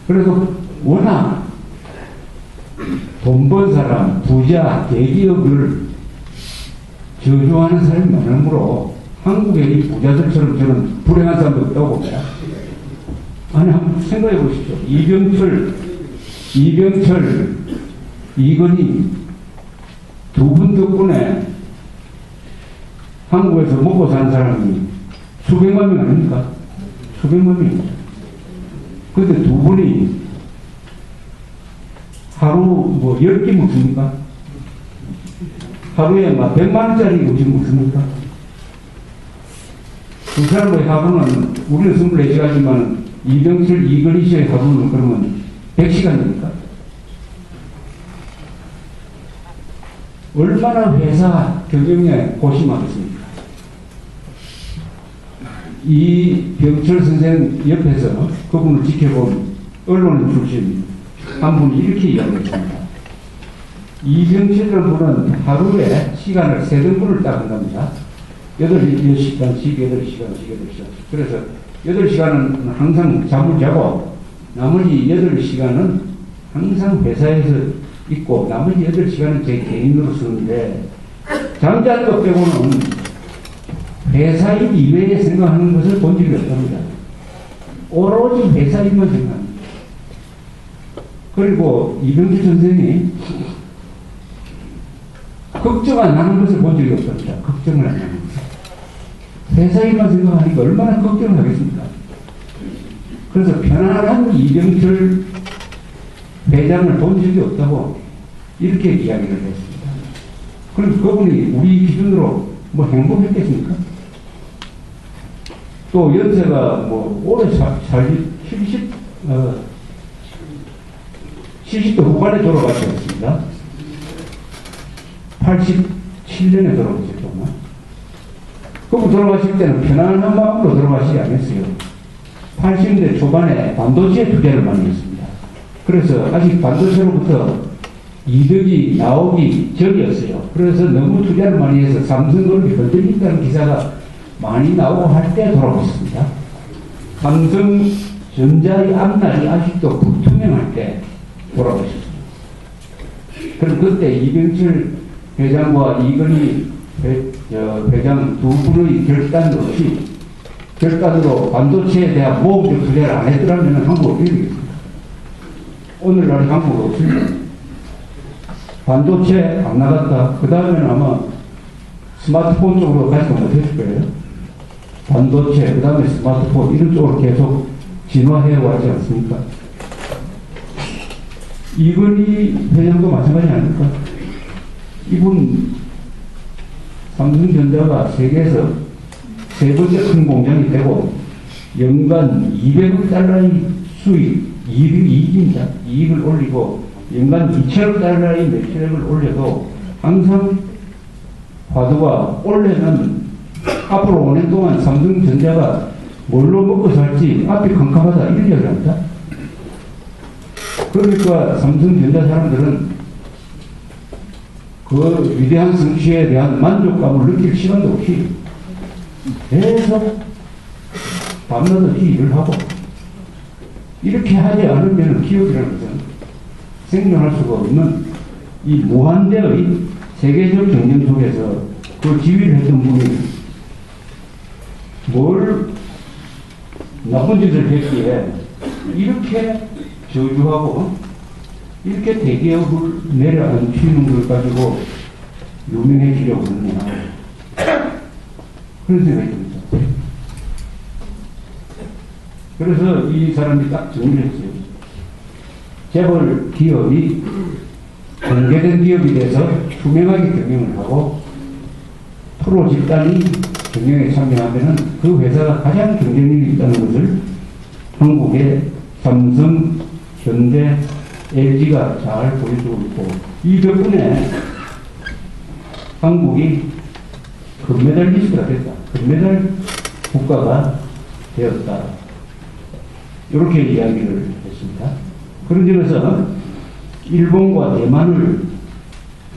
그래서 워낙 돈 번 사람, 부자, 대기업을 저주하는 사람이 많으므로 한국에 이 부자들처럼 저는 불행한 사람도 없다고 봅니다. 아니, 한번 생각해 보십시오. 이병철, 이건희 두 분 덕분에 한국에서 먹고 사는 사람이 수백만 명 아닙니까? 수백만 명입니다. 근데 두 분이 하루 뭐 10끼 먹습니까? 하루에 막 100만원짜리 음식 먹습니까? 두 사람의 하루는 우리는 24시간이지만 이병철, 이건희 씨의 하루는 그러면 100시간입니까? 얼마나 회사 경영에 고심하겠습니까? 이 병철 선생 옆에서 그분을 지켜본 언론 출신 한 분이 이렇게 이야기했습니다. 이병철이라는 분은 하루에 시간을 3등분을 딱 한답니다. 8시간씩, 8시간씩. 그래서 8시간은 항상 잠을 자고 나머지 8시간은 항상 회사에서 있고 나머지 8시간은 제 개인으로 쓰는데 잠자는 것 빼고는 회사 일 이외에 생각하는 것을 본 적이 없답니다. 오로지 회사 일만 생각합니다. 그리고 이병철 선생이 걱정 안 하는 것을 본 적이 없답니다. 걱정을 안 하는 것. 회사 일만 생각하니까 얼마나 걱정을 하겠습니까? 그래서 편안한 이병철 회장을 본 적이 없다고 이렇게 이야기를 했습니다. 그럼 그분이 우리 기준으로 뭐 행복했겠습니까? 또 연세가 뭐 오래 70도 후반에 돌아가셨습니다. 87년에 돌아가셨구나. 그분 돌아가실 때는 편안한 마음으로 돌아가시지 않았어요. 80년대 초반에 반도체에 투자를 많이 했습니다. 그래서 아직 반도체로부터 이득이 나오기 전이었어요. 그래서 너무 투자를 많이 해서 삼성그룹이 흔들린다는 기사가 많이 나오고 할 때 돌아가셨습니다. 삼성전자의 앞날이 아직도 불투명할 때 돌아가셨습니다. 그럼 그때 이병철 회장과 이건희 회장 두 분의 결단으로 반도체에 대한 모험적 투자를 안 했더라면 한국을 어떻게 되겠습니까? 오늘날 한국은 없습니다. 반도체 안 나갔다. 그 다음에는 아마 스마트폰 쪽으로 가지 못했을 거예요. 반도체, 그 다음에 스마트폰, 이런 쪽으로 계속 진화해 왔지 않습니까? 이건희 회장도 마찬가지 아닙니까? 이분 삼성전자가 세계에서 세 번째 큰 공장이 되고 연간 200억 달러의 수익, 이익을 올리고 연간 2천억 달러의 매출액을 올려도 항상 화두가 올해는 앞으로 5년 동안 삼성전자가 뭘로 먹고 살지 앞이 캄캄하다 이런 이야기를 합니다. 그러니까 삼성전자 사람들은 그 위대한 성취에 대한 만족감을 느낄 시간도 없이 계속 밤낮없이 일을 하고 이렇게 하지 않으면 기업이라는 것은 생존할 수가 없는 이 무한대의 세계적 경쟁 속에서 그 지휘를 했던 분이 뭘 나쁜 짓을 했기에 이렇게 저주하고 이렇게 대기업을 내려앉히는 걸 가지고 유명해지려고 하느냐 그런 생각이 듭니다. 그래서 이 사람이 딱 정리를 했어요. 재벌 기업이 공개된 기업이 돼서 투명하게 경영을 하고 프로 집단이 경영에 참여하면 그 회사가 가장 경쟁력이 있다는 것을 한국의 삼성, 현대, LG가 잘 보여주고 있고 이 덕분에 한국이 금메달리스트가 됐다. 금메달 국가가 되었다. 이렇게 이야기를 했습니다. 그런 점에서 일본과 대만을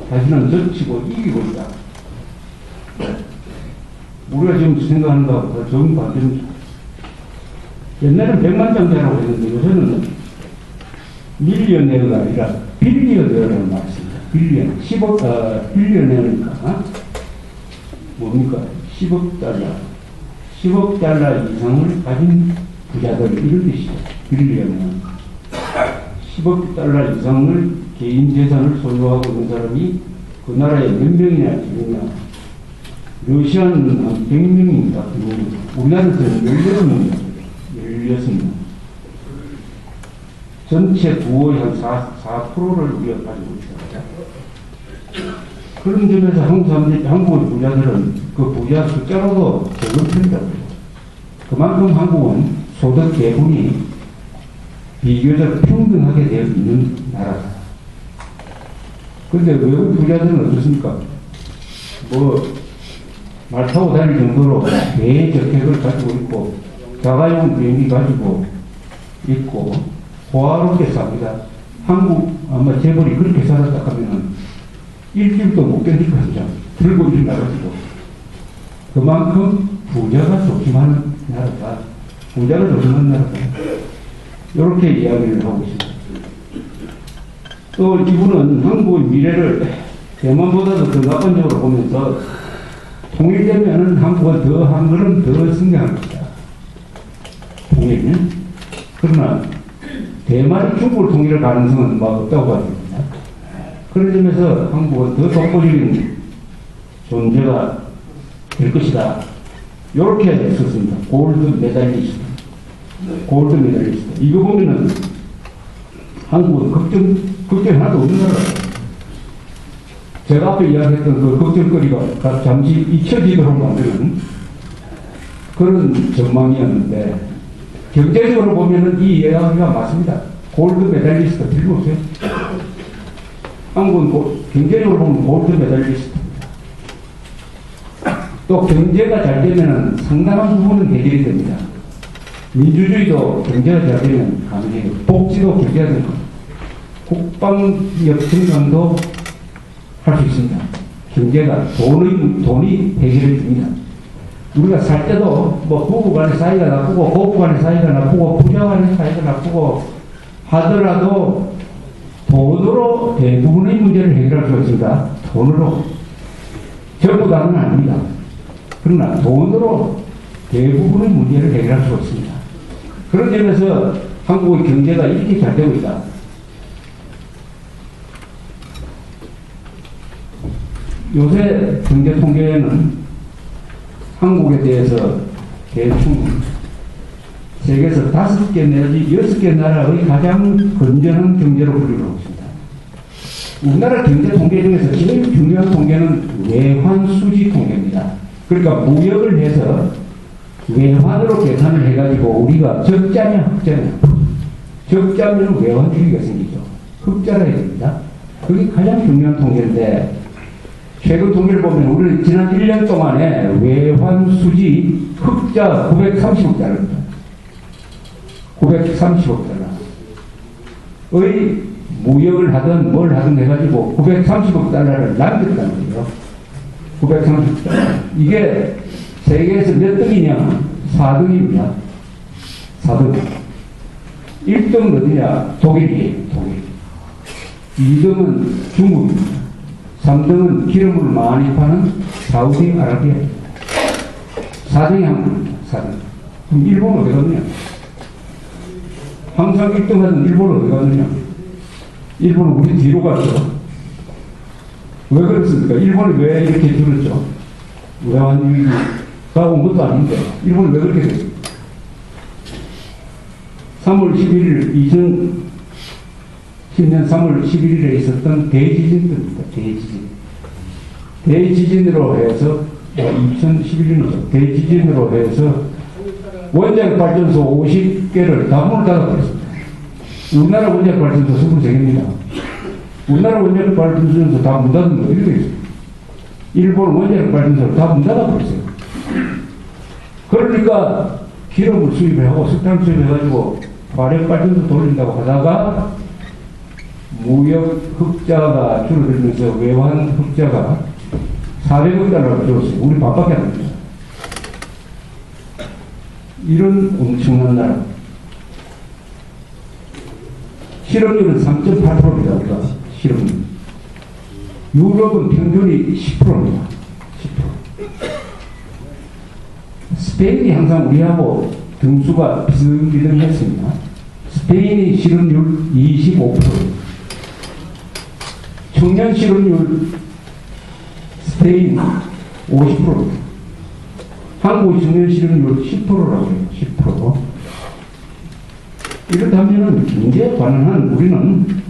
다시는 젖히고 이기고 있다. 우리가 지금 생각하는 것보다 정 반대입니다. 옛날에는 100만 장자라고 했는데 요새는 밀리언웨어가 아니라 빌리언웨어라는 말이 있습니다. 빌리언, 10억, 빌리언웨어니까 뭡니까? 10억 달러. 10억 달러 이상을 가진 부자들, 이런 뜻이죠. 빌리언웨어. 10억 달러 이상을 개인 재산을 소유하고 있는 사람이 그 나라에 몇 명이나 되느냐. 러시아는 한 100명입니다. 우리나라에서는 16명입니다. 16명. 전체 부의 한 4%를 우리가 가지고 있습니다. 그런 점에서 한국의 부자들은 그 부자 숫자로도 적은 편이라고 해요. 그만큼 한국은 소득 배분이 비교적 평등하게 되어 있는 나라다. 그런데 외국 부자들은 어떻습니까? 말 타고 다닐 정도로 대저택을 가지고 있고, 자가용 비행기 가지고 있고, 호화롭게 삽니다. 한국 아마 재벌이 그렇게 살았다 하면은 일주일도 못 견딜 거죠. 들고 일 나가지고. 그만큼 부자가 조심하는 나라다. 부자가 조심하는 나라다. 이렇게 이야기를 하고 있습니다. 또 이분은 한국의 미래를 대만보다도 더 나쁜 쪽으로 보면서 통일되면 한국은 더 한 걸음 더 성장할 것이다. 통일은. 그러나 대만이 중국을 통일할 가능성은 없다고 봐집니다. 그런 점에서 한국은 더 독보적인 존재가 될 것이다. 이렇게 썼습니다. 골드 메달리스트. 골드 메달리스트. 이거 보면은 한국은 걱정 하나도 없는 나라예요. 제가 앞에 이야기했던 그 걱정거리가 잠시 잊혀지도록 만드는 그런 전망이었는데, 경제적으로 보면은 이 이야기가 맞습니다. 골드 메달리스트 들어보세요. 한국은 경제적으로 보면 골드 메달리스트입니다. 또 경제가 잘 되면은 상당한 부분은 해결이 됩니다. 민주주의도 경제가 잘 되면 가능해요. 복지도 경제가 되는 겁니다. 국방력 증강도 할 수 있습니다. 경제가 돈이 해결해 줍니다. 우리가 살 때도 부부 간의 사이가 나쁘고 고부 간의 사이가 나쁘고 부자 간의 사이가 나쁘고 하더라도 돈으로 대부분의 문제를 해결할 수 있습니다. 돈으로. 전부 다는 아닙니다. 그러나 돈으로 대부분의 문제를 해결할 수 있습니다. 그런 점에서 한국의 경제가 이렇게 잘 되고 있다. 요새 경제 통계에는 한국에 대해서 대충 세계에서 5개 내지 6개 나라의 가장 건전한 경제로 분류를 하고 있습니다. 우리나라 경제 통계 중에서 제일 중요한 통계는 외환수지 통계입니다. 그러니까 무역을 해서 외환으로 계산을 해가지고 우리가 적자냐 흑자냐. 적자면 외환주의가 생기죠. 흑자라 해야 됩니다. 그게 가장 중요한 통계인데, 최근 통계를 보면 우리는 지난 1년 동안에 외환수지 흑자 930억 달러입니다. 930억 달러의 무역을 하든 뭘 하든 해가지고 930억 달러를 남겼다는 거예요. 930억 달러. 이게 세계에서 몇 등이냐? 4등입니다. 4등. 1등은 어디냐? 독일이에요. 독일. 2등은 중국입니다. 3등은 기름을 많이 파는 사우디아라비아. 4등이 한국입니다. 4등. 그럼 일본 어디 갔느냐? 항상 1등 하는 일본 어디 갔느냐? 일본은 우리 뒤로 갔죠. 왜 그렇습니까? 일본이 왜 이렇게 줄었죠? 외환위기가 온 것도 아닌데, 일본이 왜 그렇게 됐습니까? 3월 11일, 2010년 3월 11일에 있었던 대지진입니다. 대지진으로 해서, 2011년이죠. 대지진으로 해서 원자력 발전소 50개를 다 문을 닫아버렸습니다. 우리나라 원자력 발전소 23개입니다. 우리나라 원자력 발전소 다 문 닫은 거 이렇게 있어요. 일본 원자력 발전소를 다 문 닫아버렸어요. 그러니까 기름을 수입하고 석탄 수입해가지고 화력 발전소 돌린다고 하다가 무역 흑자가 줄어들면서 외환 흑자가 400억 달러가 줄었어요. 우리 반밖에 안 됩니다. 이런 엄청난 나라. 실업률은 3.8%입니다. 우리가 실업률. 유럽은 평균이 10%입니다. 10%. 스페인이 항상 우리하고 등수가 비등비등했습니다. 스페인이 실업률 25%. 청년 실업률 스페인 50%. 한국 청년 실업률 10%라고 해요. 10%. 이렇다면 경제에 관한 우리는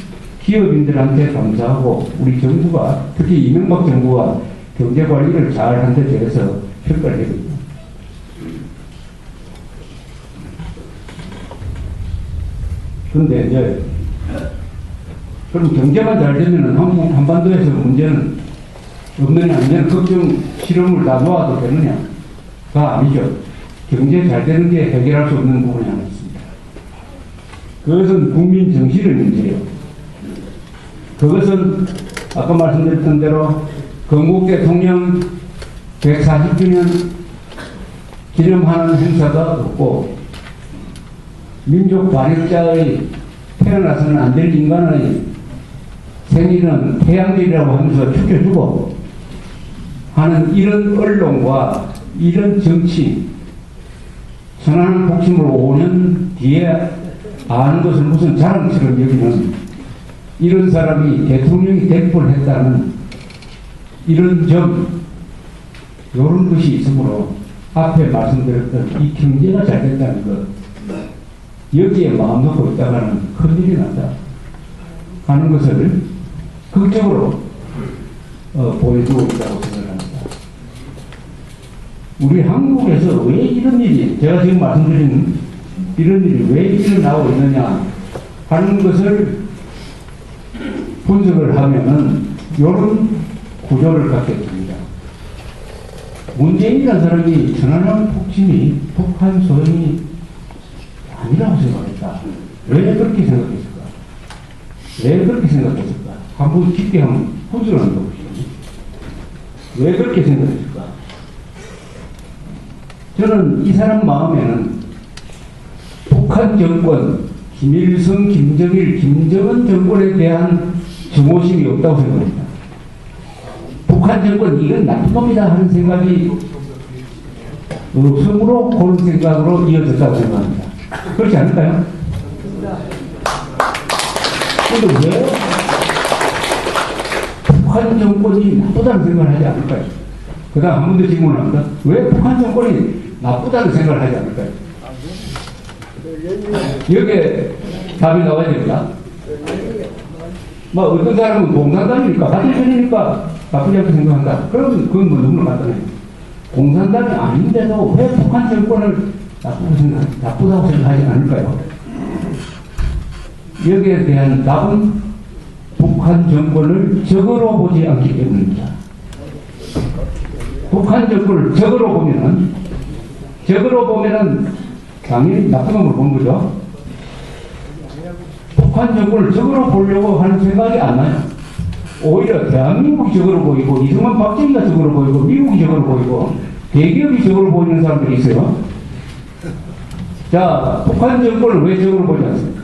기업인들한테 감사하고 우리 정부가 특히 이명박 정부가 경제 관리를 잘한 데 대해서 평가를 해야 됩니다. 그런데 이제 그럼 경제만 잘 되면은 한반도에서 문제는 없느냐 아니면 걱정 실험을 다 놓아도 되느냐가 아니죠. 경제 잘 되는 게 해결할 수 없는 부분이 하나 있습니다. 그것은 국민 정신의 문제예요. 그것은 아까 말씀드렸던 대로 건국 대통령 140주년 기념하는 행사가 없고 민족 발익자의 태어나서는 안 될 인간의 생일은 태양절이라고 하면서 축혀주고 하는 이런 언론과 이런 정치, 천안함 복심을 5년 뒤에 아는 것을 무슨 자랑처럼 여기는 이런 사람이 대통령이 될 뻔했다는 이런 이런 것이 있으므로 앞에 말씀드렸던 이 경제가 잘 된다는 것, 여기에 마음 놓고 있다가는 큰일이 난다 하는 것을 극적으로 보여주고 있다고 생각합니다. 우리 한국에서 왜 이런 일이, 제가 지금 말씀드린 이런 일이 왜 일어나고 있느냐 하는 것을 분석을 하면은 이런 구조를 갖게 됩니다. 문재인이라는 사람이 천안함 폭침이 북한 소행이 아니라고 생각했다. 왜 그렇게 생각했을까? 왜 그렇게 생각했을까? 한번 깊게 한번 분석을 한번 해보시죠. 왜 그렇게 생각했을까? 저는 이 사람 마음에는 북한 정권, 김일성, 김정일, 김정은 정권에 대한 증오심이 없다고 생각합니다. 북한 정권 이건 나쁜 놈이다 하는 생각이 없으므로 그런 생각으로 이어졌다고 생각합니다. 그렇지 않을까요? 근데 왜 북한 정권이 나쁘다는 생각을 하지 않을까요? 그 다음 한 번 더 질문을 합니다. 왜 북한 정권이 나쁘다는 생각을 하지 않을까요? 여기에 답이 나와야 됩니다. 뭐 어떤 사람은 공산당이니까 같은 편이니까 나쁘지 않게 생각한다. 그러면 그건 뭐 너무나 간단해요. 공산당이 아닌데도 왜 북한 정권을 나쁘다고 생각하지 않을까요? 여기에 대한 답은 북한 정권을 적으로 보지 않기 때문입니다. 북한 정권을 적으로 보면은 당연히 나쁜 놈으로 본 거죠. 북한 정권을 적으로 보려고 하는 생각이 안 나요. 오히려 대한민국이 적으로 보이고 이승만 박정희가 적으로 보이고 미국이 적으로 보이고 대기업이 적으로 보이는 사람들이 있어요. 자, 북한 정권을 왜 적으로 보지 않습니까?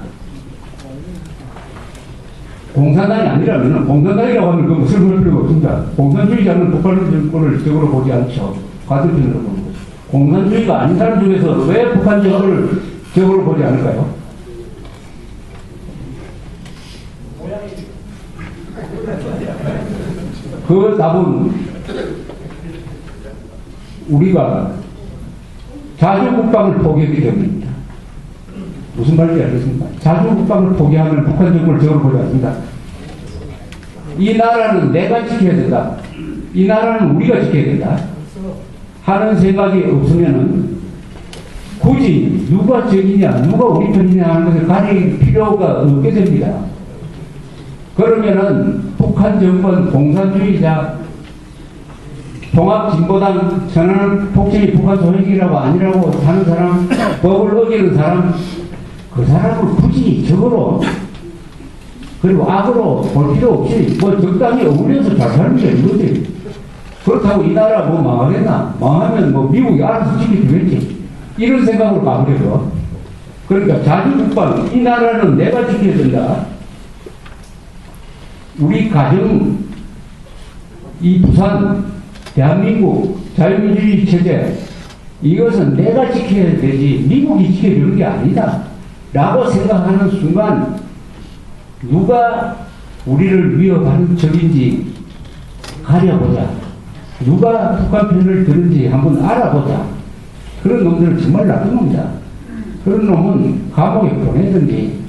공산당이 아니라면, 공산당이라고 하면 그거 설명할 필요가 없습니다. 공산주의자는 북한 정권을 적으로 보지 않죠. 같은 편으로 보는 거죠. 공산주의가 아닌 사람 중에서 왜 북한 정권을 적으로 보지 않을까요? 그 답은 우리가 자주국방을 포기했기 때문입니다. 무슨 말인지 알겠습니까? 자주국방을 포기하면 북한 정권을 적으로 보지 않습니다. 이 나라는 내가 지켜야 된다. 이 나라는 우리가 지켜야 된다. 하는 생각이 없으면은 굳이 누가 적이냐, 누가 우리 편이냐 하는 것을 가릴 필요가 없게 됩니다. 그러면은 북한 정권 공산주의자 통합진보당 천안함 폭침이 북한 소행이라고 아니라고 하는 사람, 법을 어기는 사람, 그 사람을 굳이 적으로 그리고 악으로 볼 필요 없이 뭐 적당히 어울려서 잘 살면 되는 거지. 그렇다고 이 나라 뭐 망하겠나? 망하면 뭐 미국이 알아서 지켜주겠지. 이런 생각으로 가버려요. 그러니까 자주국방, 이 나라는 내가 지켜야 된다. 우리 가정, 이 부산, 대한민국 자유민주주의 체제, 이것은 내가 지켜야 되지 미국이 지켜주는 게 아니다 라고 생각하는 순간 누가 우리를 위협하는 적인지 가려보자. 누가 북한 편을 드는지 한번 알아보자. 그런 놈들은 정말 나쁜 놈이다. 그런 놈은 감옥에 보내든지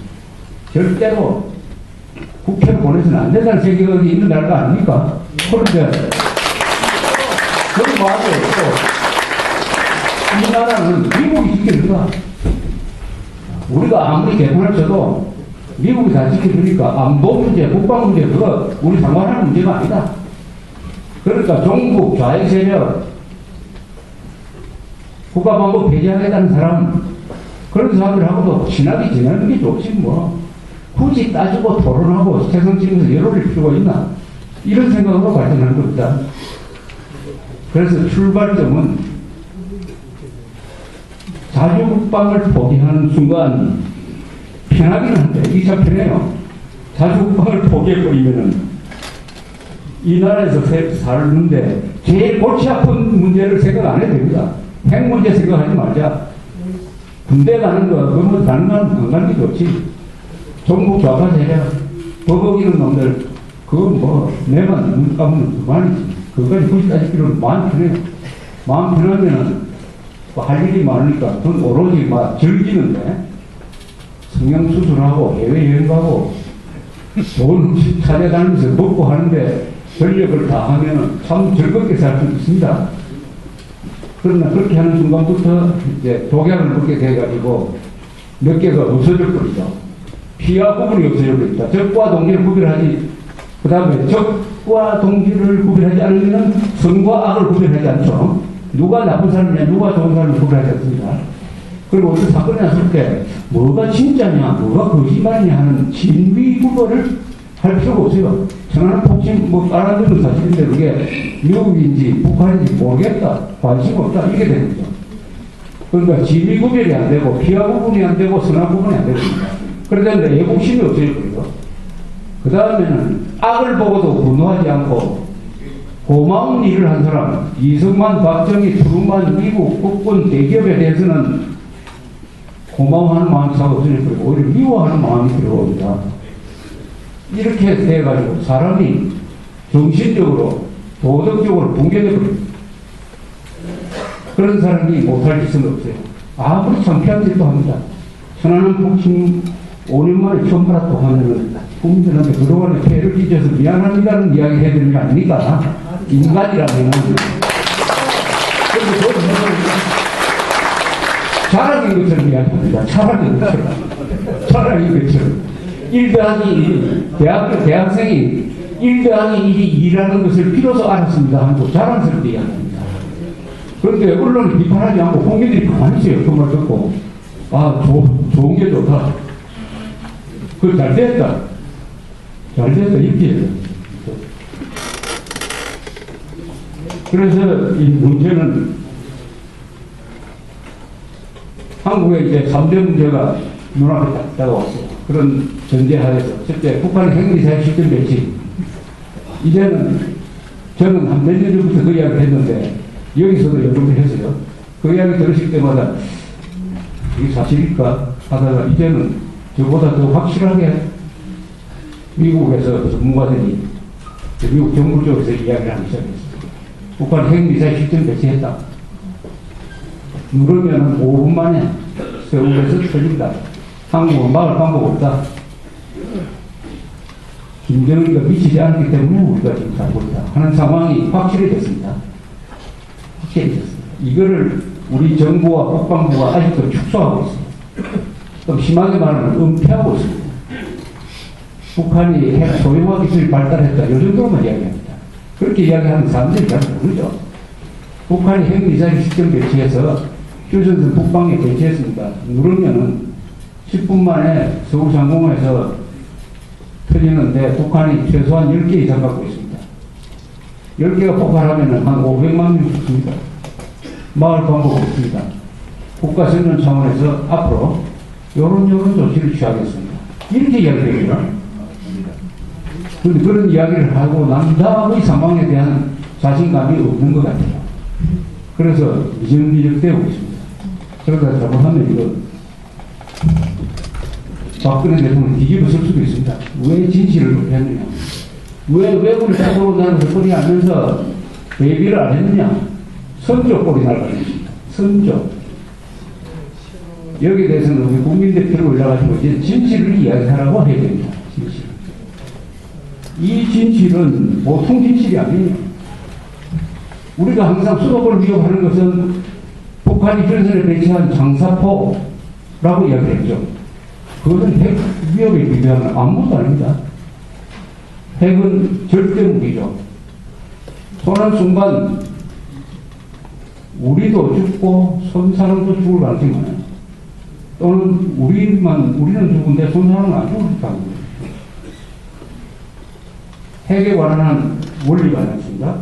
절대로 국회에 보내서는 안 된다는 생각이 있는 나라가 아닙니까? 그런데 그런 말도 없고 이 나라는 미국이 지켜준다. 우리가 아무리 개판을 쳐도 미국이 다 지켜주니까 안보 문제, 국방 문제 그거 우리 상관하는 문제가 아니다. 그러니까 종북, 좌익 세력, 국가방법 폐지하겠다는 사람, 그런 사람들하고도 친하게 지내는 게 좋지 뭐. 굳이 따지고 토론하고 세상 찍으면서 열어릴 필요가 있나? 이런 생각으로 발전하는 겁니다. 그래서 출발점은 자주국방을 포기하는 순간 편하긴 한데, 이게 참 편해요. 자주국방을 포기해버리면은 이 나라에서 살는데 제일 골치 아픈 문제를 생각 안 해도 됩니다. 핵 문제 생각하지 말자. 군대 가는 거, 그러면 안 가는 게 좋지. 종북 좌파 세력, 버벅이는 놈들, 그건 뭐, 내만 눈 감으면 그만이지. 그거까지 굳이 따질 필요는 마음 편해요. 마음 편하면은, 할 일이 많으니까 돈 오로지 막 즐기는데, 성형수술하고 해외여행 가고, 좋은 음식 찾아다니면서 먹고 하는데, 전력을 다 하면은 참 즐겁게 살 수 있습니다. 그러나 그렇게 하는 순간부터 이제 독약을 먹게 돼가지고 몇 개가 없어질 겁니다. 피와 구분이 없어질 겁니다. 적과 동기를 구별하지, 그 다음에 적과 동기를 구별하지 않으면 선과 악을 구별하지 않죠. 누가 나쁜 사람이냐, 누가 좋은 사람을 구별하지 않습니다. 그리고 어떤 사건이 났을 때 뭐가 진짜냐, 뭐가 거짓말이냐 하는 진위 구별을 할 필요가 없어요. 천안함 폭침, 뭐, 알아듣는 사실인데, 그게 미국인지 북한인지 모르겠다. 관심 없다. 이게 되는 거죠. 그러니까 진위 구별이 안 되고, 피하 구분이 안 되고, 선악 구분이 안 됩니다. 그러다 애국심이 없어질 거예요. 그 다음에는 악을 보고도 분노하지 않고, 고마운 일을 한 사람, 이승만, 박정희, 트루만, 미국, 국군, 대기업에 대해서는 고마워하는 마음이 잘 없어질 거예요. 오히려 미워하는 마음이 들어옵니다. 이렇게 돼가지고 사람이 정신적으로 도덕적으로 붕괴되거든요. 그런 사람이 못할 짓은 없어요. 아무리 창피한 짓도 합니다. 천안함 폭침 5년 만에 처음 받았다고 하면은 국민들한테 그동안에 피해를 끼쳐서 미안합니다는 이야기 해드리는 게 아닙니까? 인간이라고 하는 거죠. 그런데 그걸 자랑인 것처럼 이야기합니다. 자랑인 것처럼. 자랑인 것처럼. 1 더하기 1, 대학생이 1 더하기 1이 2라는 것을 비로소 알았습니다 하고 자랑스럽게 이야기합니다. 그런데 언론을 비판하지 않고 공개들이 가만히 있어요. 그 말 듣고. 아, 좋은 게 좋다. 그거 잘 됐다. 잘 됐다. 이렇게 해요. 그래서 이 문제는 한국에 이제 3대 문제가 눈앞에 딱 다가왔어요. 그런 전제하에서 첫째, 북한의 핵미사일 실전 배치. 이제는 저는 한 몇 년 전부터 그 이야기를 했는데 여기서도 여러 번 했어요. 그 이야기 들으실 때마다 이게 사실일까 하다가 이제는 저보다 더 확실하게 미국에서 전문가들이 미국 정부 쪽에서 이야기를 하기 시작했어요. 북한 핵미사일 실전 배치했다. 누르면 5분 만에 서울에서 터진다. 한국은 막을 방법 없다. 김정은이가 미치지 않기 때문에 우리가 지금 살고 있다 하는 상황이 확실해졌습니다. 확실해졌습니다. 이거를 우리 정부와 국방부가 아직도 축소하고 있습니다. 좀 심하게 말하면 은폐하고 있습니다. 북한이 핵 소형화 기술이 발달했다. 이 정도만 이야기합니다. 그렇게 이야기하는 사람들이 잘 모르죠. 북한이 핵미사일 시스템 배치해서 휴전선 북방에 배치했습니다. 누르면은 10분 만에 서울상공에서 터지는데 북한이 최소한 10개 이상 갖고 있습니다. 10개가 폭발하면 한 500만 명 죽습니다. 막을 방법 없습니다. 국가생존 차원에서 앞으로 요런 조치를 취하겠습니다. 이렇게 이야기해요. 그런데 그런 이야기를 하고 남자의 상황에 대한 자신감이 없는 것 같아요. 그래서 미적미적되고 있습니다. 그러다 잘못하면 이거 박근혜 대통령 뒤집어쓸 수도 있습니다. 왜 진실을 못했느냐? 왜 외국을 쪽으로 나는 소리 하면서 대비를 안 했느냐? 선조 꼴이 날 뻔했습니다. 선조. 여기에 대해서는 우리 국민대표를 올라가지고 이제 진실을 이야기하라고 해야 됩니다. 진실. 이 진실은 보통 진실이 아니에요. 우리가 항상 수도권을 위협하는 것은 북한이 전선에 배치한 장사포라고 이야기했죠. 그것은 핵 위협에 비교하면 아무것도 아닙니다. 핵은 절대 무기죠. 손한 순간 우리도 죽고 손 사람도 죽을 가능성이 많아요. 또는 우리는 죽은데 손 사람은 안 죽을 거라고. 핵에 관한 원리가 있습니다.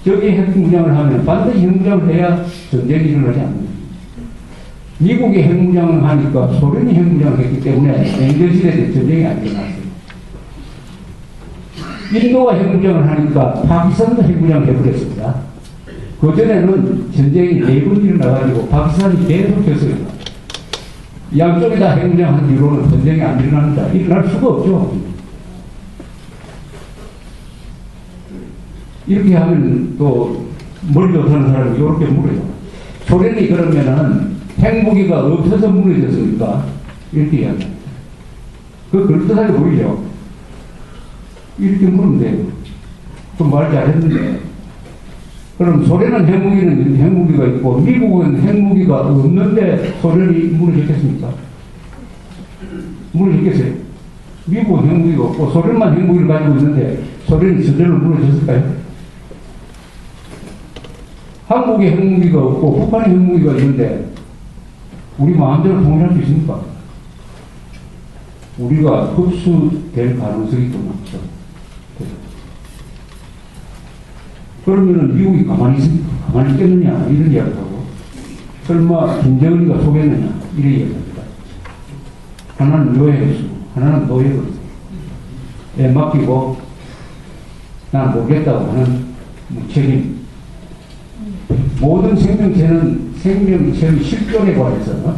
저기 핵무장을 하면 반드시 핵무장을 해야 전쟁이 일어나지 않습니다. 미국이 핵무장을 하니까 소련이 핵무장을 했기 때문에 냉전시대에 전쟁이 안 일어났어요. 인도가 핵무장을 하니까 파키스탄도 핵무장을 해버렸습니다. 그전에는 전쟁이 4번 일어나가지고 파키스탄이 계속했어요. 양쪽이 다 핵무장한 뒤로는 전쟁이 안 일어납니다. 일어날 수가 없죠. 이렇게 하면 또 머리 좋다는 사람이 이렇게 물어요. 소련이 그러면은 핵무기가 없어서 무너졌습니까? 이렇게 이야기합니다. 그럴듯하게 보이죠? 이렇게 물으면 돼요. 좀 말 잘했는데. 그럼 소련은 핵무기가 있고 미국은 핵무기가 없는데 소련이 무너졌겠습니까? 무너졌겠어요? 미국은 핵무기가 없고 소련만 핵무기를 가지고 있는데 소련이 저절로 무너졌을까요? 한국에 핵무기가 없고 북한에 핵무기가 있는데 우리 마음대로 통일할 수 있습니까? 우리가 흡수될 가능성이 더 높죠. 그러면은 미국이 가만히 있겠느냐 이런 이야기하고 설마 김정은이가 속였느냐 이런 이야기합니다. 하나는 요해수 하나는 노예거든요. 맡기고 난 모르겠다고 하는 책임. 모든 생명체는 생명체의 실존에 관해서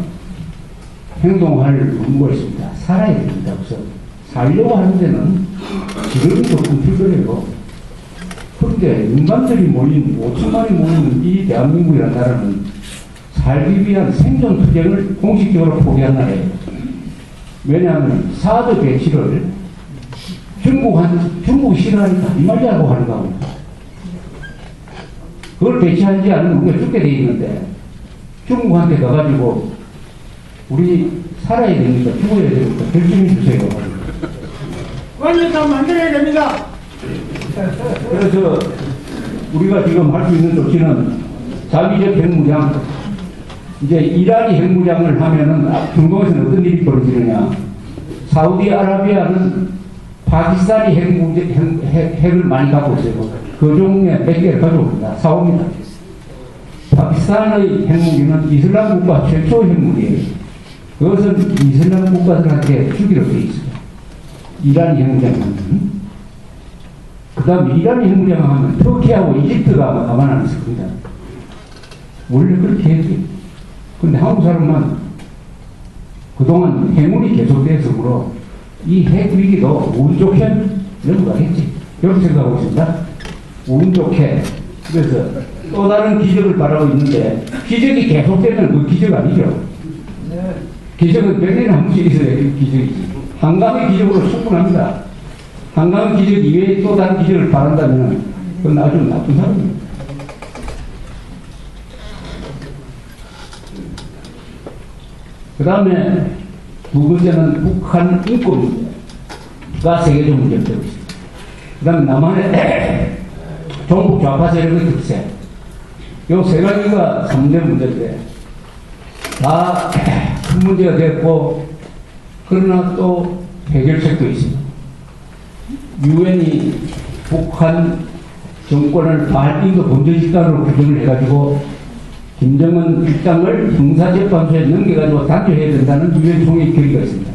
행동할 의무가 있습니다. 살아야 됩니다. 그래서 살려고 하는 데는 지름이 조금 필요해요. 그런데 인간들이 모인 5천만이 모인 이 대한민국이라는 나라는 살기 위한 생존 투쟁을 공식적으로 포기한 나라예요. 왜냐하면 사드 배치를 중국이 싫어하니까 이 말이라고 하는 겁니다. 그걸 배치하지 않으면 우리가 죽게 돼 있는데 중국한테 가가지고 우리 살아야 됩니까? 죽어야 됩니까? 결정해 주세요. 완전히 만들어야 됩니다. 그래서 우리가 지금 할 수 있는 조치는 자기적 핵무장. 이제 이란이 핵무장을 하면은 중동에서는 어떤 일이 벌어지느냐. 사우디아라비아는 파키스탄이 핵을 많이 갖고 있어요. 그 중에 몇 개를 가져옵니다. 사옵니다. 파키스탄의 핵무기는 이슬람 국가 최초의 핵무기예요. 그것은 이슬람 국가들한테 주기로 되어 있어요. 이란이 핵무장하면. 그 다음에 이란이 핵무장하면 터키하고 이집트가 가만 안 있을 겁니다. 원래 그렇게 해야 돼요. 근데 한국 사람만 그동안 행운이 계속되었으므로 이 핵 위기도 운 좋게 넘어가겠지. 이렇게 생각하고 있습니다. 운 좋게. 그래서 또 다른 기적을 바라고 있는데 기적이 계속되면 그 기적 아니죠. 기적은 몇 년에 한 번씩 있어야 기적이지. 한강의 기적으로 충분합니다. 한강의 기적 이외에 또 다른 기적을 바란다면 그건 아주 나쁜 사람입니다. 그 다음에 두 번째는 북한 인권 문제가 세계적 문제가 되고 있습니다. 그 다음에 남한의 종북 좌파 세력의 특세. 요 세 가지가 3대 문제인데 다 큰 문제가 됐고 그러나 또 해결책도 있습니다. 유엔이 북한 정권을 반인도 범죄 집단으로 규정을 해가지고 김정은 일당을 형사재판소에 넘겨가지고 단죄해야 된다는 유엔 총회 결의가 있습니다.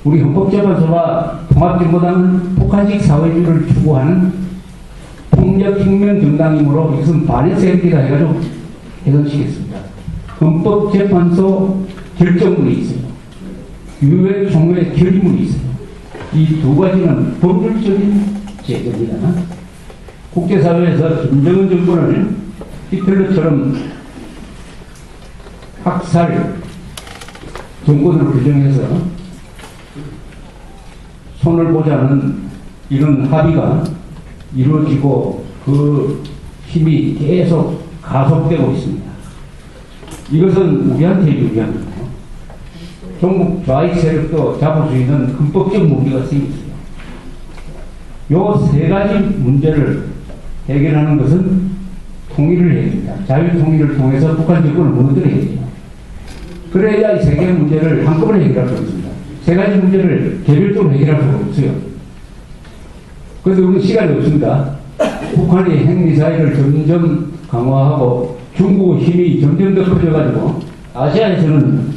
우리 헌법재판소와 통합진보당은 북한식 사회주의를 추구하는 폭력혁명정당이므로 이것은 반에서 행기다 해가지고 해산시켰습니다. 헌법재판소 결정문이 있어요. 유엔 총회 결의문이 있어요. 이 두 가지는 법률적인 제재입니다. 국제사회에서 김정은 정권을 히틀러처럼 학살 정권으로 규정해서 손을 보자는 이런 합의가 이루어지고 그 힘이 계속 가속되고 있습니다. 이것은 우리한테 유리합니다. 종북 좌익 세력도 잡을 수 있는 헌법적 무기가 생겼어요. 요 세 가지 문제를 해결하는 것은 통일을 해야 됩니다. 자유통일을 통해서 북한 정권을 무너뜨려야 돼요. 그래야 이 세 개의 문제를 한꺼번에 해결할 수 있습니다. 세 가지 문제를 개별적으로 해결할 수가 없어요. 그래서 우리는 시간이 없습니다. 북한이 핵미사일을 점점 강화하고 중국의 힘이 점점 더 커져가지고 아시아에서는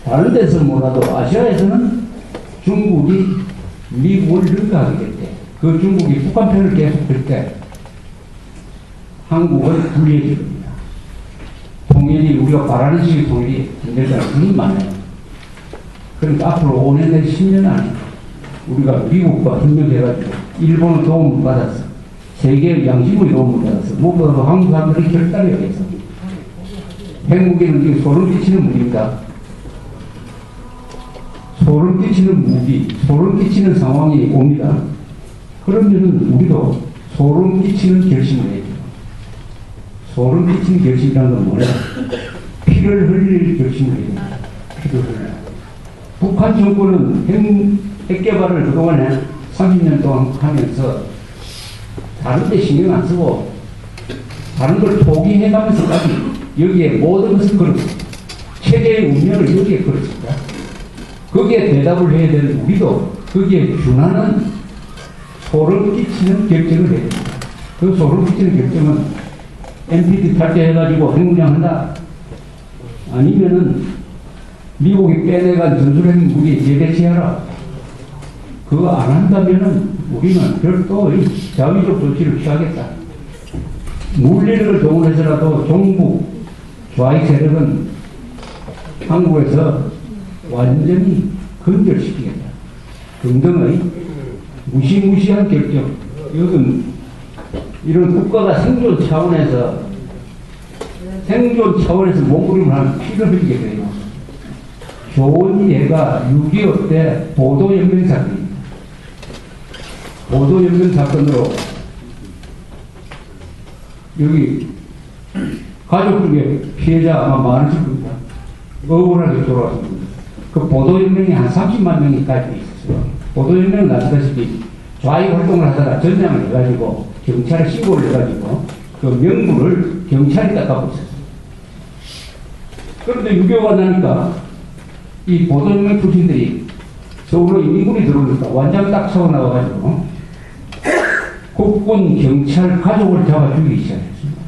다른 데서 몰라도 아시아에서는 중국이 미국을 능가하게 될 때, 그 중국이 북한 편을 계속 들 때 한국은 불리해질 겁니다. 통일이 우리가 바라는 식의 통일이 안 될 가능성이 많아요. 그러니까 앞으로 5년 내지 10년 안에 우리가 미국과 협력해가지고 일본의 도움을 받아서 세계의 양심의 도움을 받아서 무엇보다도 한국 사람들이 결단해야 해서 핵무기는 지금 소름 끼치는 무기입니다. 소름 끼치는 무기, 소름 끼치는 상황이 옵니다. 그러면은 우리도 소름 끼치는 결심을 해야 돼요. 소름 끼치는 결심이라는 건 뭐냐? 피를 흘릴 결심을 해야 됩니다. 피를 흘려. 북한 정권은 핵 개발을 그동안에 30년 동안 하면서 다른 데 신경 안 쓰고 다른 걸 포기해가면서까지 여기에 모든 것을 걸었습니다. 체제의 운명을 여기에 걸었습니다. 거기에 대답을 해야 되는 우리도 거기에 준하는 소름 끼치는 결정을 해야 됩니다. 그 소름 끼치는 결정은 NPT 탈퇴해가지고 핵무장 한다. 아니면은 미국이 빼내간 전술핵 무기 재배치하라. 그거 안 한다면은 우리는 별도의 자위적 조치를 취하겠다. 물리력을 동원해서라도 종북 좌익 세력은 한국에서 완전히 근절시키겠다. 등등의 무시무시한 결정. 이것은 이런 국가가 생존 차원에서 몸부림을 하면 피를 흘리게 돼요. 좋은 예가 6.25 때 보도연맹 사건입니다. 보도연맹 사건으로 여기 가족 중에 피해자 아마 많으실 겁니다. 억울하게 돌아왔습니다. 그 보도연맹이 한 30만 명이 가입돼 있었어요. 보도연맹은 아시다시피 좌익 활동을 하다가 전향을 해가지고 경찰에 신고를 해가지고 그 명부를 경찰이 닦아고 있었어요. 그런데 6.25가 나니까 이 보도연맹 출신들이 서울로 인민군이 들어오니까 완전 딱 차고 나와가지고 국군 경찰 가족을 잡아 죽이기 시작했습니다.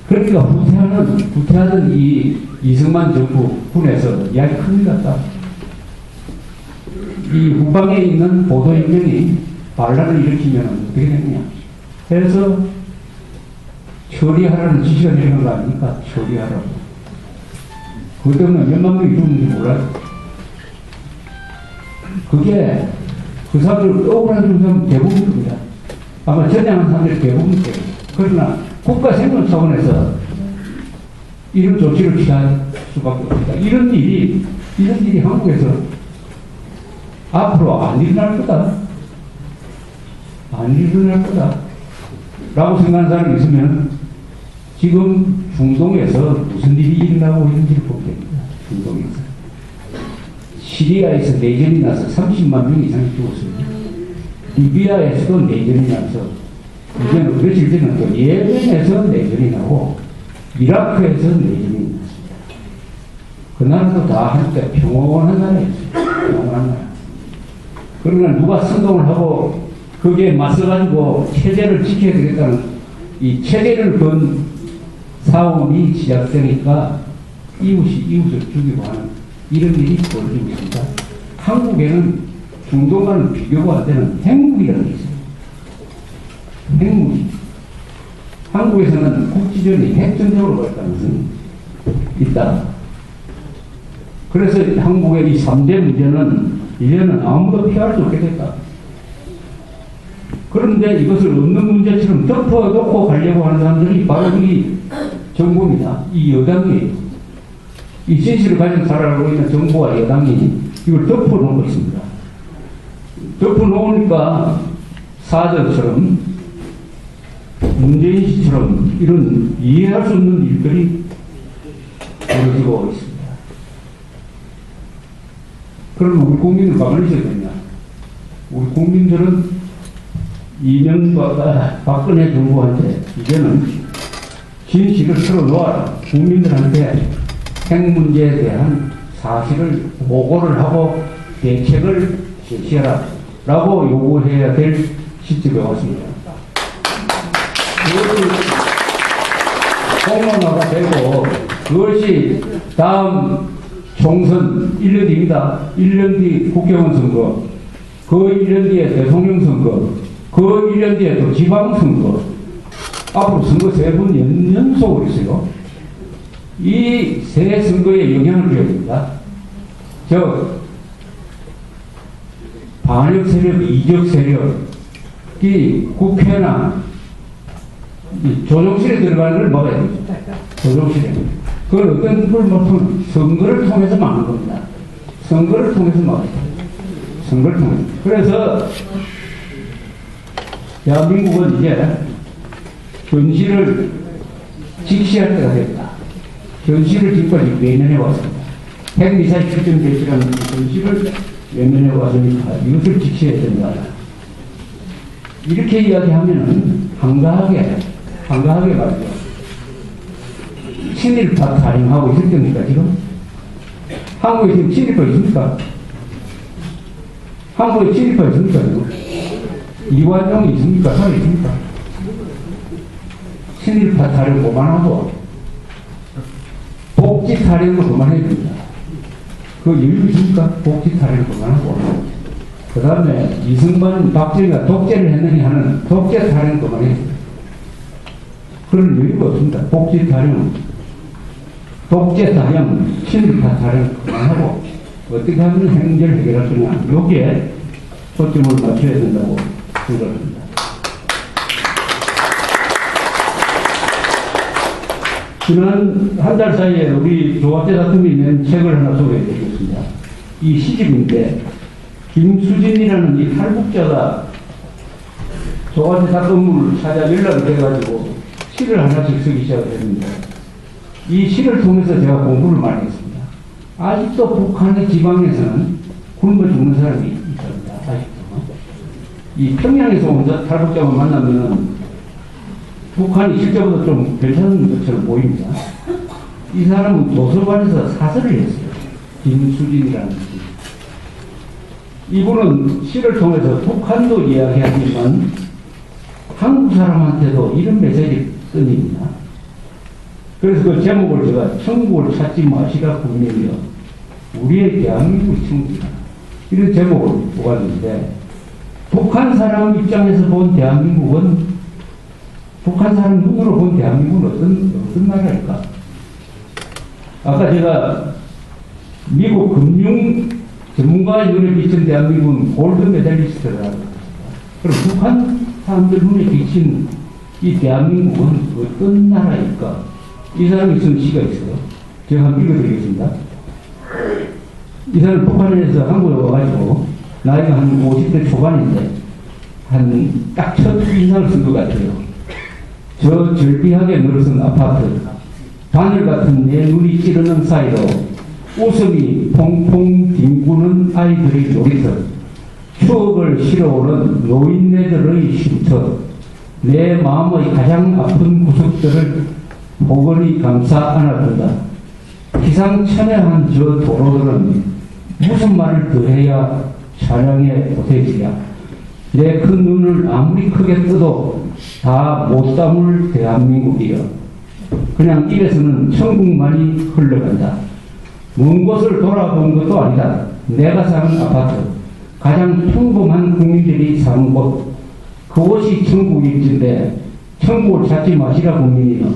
그러니까 후퇴하던 이 이승만 정부 군에서 이야기 큽니다. 이 후방에 있는 보도연맹이 반란을 일으키면 어떻게 되느냐 해서 처리하라는 지시가 내리는 거 아닙니까? 처리하라고. 그것 때문에 몇만 명이 죽는지 몰라요. 그게 그 사람들 억울한 사람 대부분입니다. 아마 전향한 사람들 대부분입니다. 그러나 국가 생존 차원에서 이런 조치를 취할 수밖에 없습니다. 이런 일이 한국에서 앞으로 안 일어날 거다. 안 일어날 거다. 라고 생각하는 사람이 있으면 지금 중동에서 무슨 일이 일어나고 있는지를 보게 됩니다. 중동에서. 시리아에서 내전이 나서 30만 명 이상이 죽었습니다. 리비아에서도 내전이 나서 이제는 며칠 전에 또 예멘에서 내전이 나고 이라크에서 내전이 났습니다. 그 나라도 다 한때 평온한 나라였어요. 평온한 나라. 그러나 누가 선동을 하고 거기에 맞서가지고 체제를 지켜야 되겠다는 이 체제를 건 싸움이 시작되니까 이웃이 이웃을 죽이고 하는 이런 일이 벌어지고 있습니다. 한국에는 중동과는 비교가 안 되는 핵무기라는 게 있어요. 핵무기. 한국에서는 국지전이 핵전쟁으로 갈 가능성이 있다. 그래서 한국의 이 3대 문제는 이제는 아무도 피할 수 없게 됐다. 그런데 이것을 없는 문제처럼 덮어놓고 가려고 하는 사람들이 바로 이 정부입니다. 이 여당이, 이 진실을 가진 사람으로 있는 정부와 여당이 이걸 덮어놓고 있습니다. 덮어놓으니까 사전처럼 문재인 씨처럼 이런 이해할 수 없는 일들이 벌어지고 있습니다. 그러면 우리 국민은 가만히 있어야 되냐? 우리 국민들은 이명박과 박근혜 정부한테 이제는 진실을 털어놓아라. 국민들한테 핵 문제에 대한 사실을 보고를 하고 대책을 제시해라. 라고 요구해야 될 시점에 왔습니다. 그것이 공론화가 되고 그것이 다음 총선 1년 뒤입니다. 1년 뒤 국회의원 선거, 그 1년 뒤에 대통령 선거, 그 1년 뒤에 또 지방선거, 앞으로 선거 3번 연속으로 있어요. 이 세 선거에 영향을 줘야 됩니다. 반역 세력, 이적 세력이 국회나 조정실에 들어가는 걸 막아야 됩니다. 조정실에. 그걸 어떤 걸 못하면 선거를 통해서 막는 겁니다. 선거를 통해서 막아야 됩니다. 선거를 통해서. 그래서 대한민국은 이제 현실을 직시할 때가 됐다. 현실을 지금까지 외면해 왔습니다. 핵미사일 실전 개시라는 현실을 외면해 왔으니까 이것을 직시해야 된다. 이렇게 이야기하면은 한가하게 말이죠. 친일파 타령하고 있을 겁니까, 지금? 한국에 지금 친일파 있습니까? 한국에 친일파 있습니까, 지금? 이완용이 있습니까? 살아 있습니까? 친일파 타령 그만하고, 복지 타령도 그만해야 됩니다. 그 여유 있습니까? 복지 타령 그만하고. 그 다음에 이승만, 박정희가 독재를 했느니 하는 독재 타령 그만해야 됩니다. 그런 여유가 없습니다. 복지 타령, 독재 타령, 친일파 타령 그만하고 어떻게 하면 행정을 해결할 거냐. 여기에 초점을 맞춰야 된다고 생각합니다. 지난 한 달 사이에 우리 조합재 다툼이 낸 책을 하나 소개해드리겠습니다. 이 시집인데 김수진이라는 이 탈북자가 조합재 다툼을 찾아 연락이 돼가지고 시를 하나씩 쓰기 시작했습니다. 이 시를 통해서 제가 공부를 많이 했습니다. 아직도 북한의 지방에서는 굶어 죽는 사람이 있습니다. 아직도. 이 평양에서 온 탈북자만 만나면 북한이 실제보다 좀 괜찮은 것처럼 보입니다. 이 사람은 도서관에서 사설을 했어요. 김수진이라는 분. 이분은 시를 통해서 북한도 이야기하지만 한국 사람한테도 이런 메시지를 씁니다. 그래서 그 제목을 제가 천국을 찾지 마시라 국민이여 우리의 대한민국이 천국이다. 이런 제목을 뽑았는데 북한 사람 입장에서 본 대한민국은 북한 사람 눈으로 본 대한민국은 어떤 나라일까? 아까 제가 미국 금융 전문가의 눈에 비친 대한민국은 골드 메달리스트라고 했습니다. 그럼 북한 사람들 눈에 비친 이 대한민국은 어떤 나라일까? 이 사람이 쓴 시가 있어요. 제가 한번 읽어드리겠습니다. 이 사람은 북한에서 한국에 와가지고 나이가 한 50대 초반인데 한 딱 첫 인상을 쓴 것 같아요. 저 절비하게 늘어선 아파트, 바늘 같은 내 눈이 찌르는 사이로 웃음이 퐁퐁 뒹구는 아이들의 놀이터, 추억을 실어오는 노인네들의 쉼터, 내 마음의 가장 아픈 구석들을 포근히 감싸 안아준다. 기상천외한 저 도로들은 무슨 말을 더해야 찬양에 보태지냐. 내 큰 눈을 아무리 크게 떠도 다 못 담을 대한민국이여. 그냥 입에서는 천국만이 흘러간다. 먼 곳을 돌아본 것도 아니다. 내가 사는 아파트, 가장 평범한 국민들이 사는 곳, 그곳이 천국일진데 천국을 찾지 마시라 국민이여.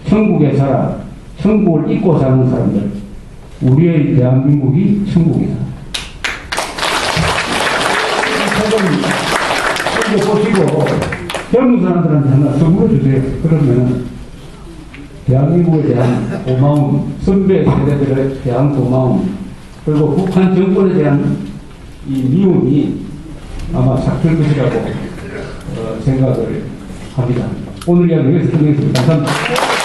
천국에 살아. 천국을 잊고 사는 사람들. 우리의 대한민국이 천국이다. 이거 보시고 젊은 사람들한테 하나 선물을 주세요. 그러면 대한민국에 대한 고마움, 선배 세대들에 대한 고마움, 그리고 북한 정권에 대한 이 미움이 아마 삭힐 것이라고 생각을 합니다. 오늘 이야기 여기서 끝내겠습니다. 감사합니다.